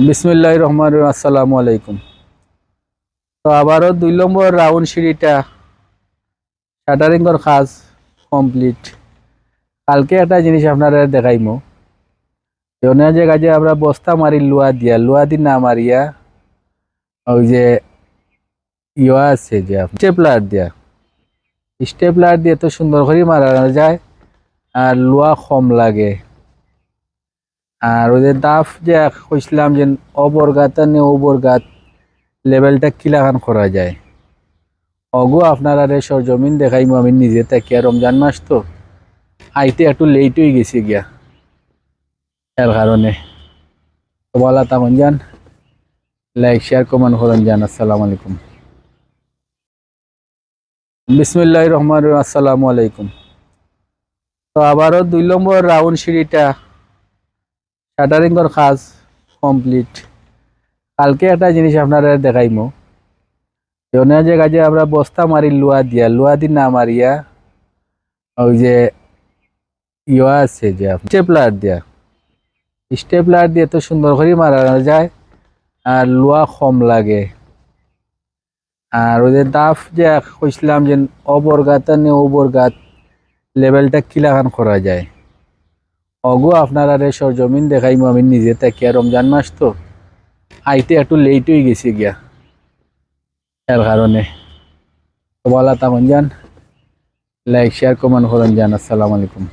বিসমিল্লাহির রহমানির রহিম। আসসালামু আলাইকুম। তো আবারও ২ নম্বর রাউন্ড সিঁড়িটা শাটারিংয়ের কাজ কমপ্লিট। কালকে একটা জিনিস আপনারা দেখাইমো, অন্য জায়গায় যে আমরা বস্তা মারি লুয়া দি না মারিয়া ওই যে ইয়া আছে যে স্টেপলার দিয়ে তো সুন্দর করে মারানো যায় আর লুয়া কম লাগে। আর ওই যে দাফ যে কইছিলাম যে অবরগাত ওবরগাত লেভেলটা কিলাখান করা যায় অগো আপনারা সরজমিন দেখাইমু। আমি নিজে থাকি, রমজান মাস তো আইতে একটু লেট হয়ে গেছি গিয়া, এর কারণে তো বলা তখন যান লাইক শেয়ার কমেন্ট করেন যান। আসসালামু আলাইকুম। বিসমিল্লাহির রহমানির রহিম। আসসালামু আলাইকুম। তো আবারও ২ নম্বর রাউন্ড সিঁড়িটা শাটারিংয়ের কাজ কমপ্লিট। কালকে একটা জিনিস আপনারা দেখাইমো, অন্য জায়গায় যে আমরা বস্তা মারি লুয়া দি না মারিয়া ওই যে ইয়া আছে যে স্টেপলার দিয়ে তো সুন্দর করে মারানো যায় আর লুয়া কম লাগে। আর ওই যে দাফ যে কইছিলাম যে অবরগাত ওবরগাত লেভেলটা কিলাখান করা যায় অগো আপনারা সরজমিন দেখাইমু। আমি নিজে থাকি, রমজান মাস তো আইতে একটু লেট হয়ে গেছি গিয়া, এর কারণে তো বলা তখন যান লাইক শেয়ার কমেন্ট করেন যান। আসসালামু আলাইকুম।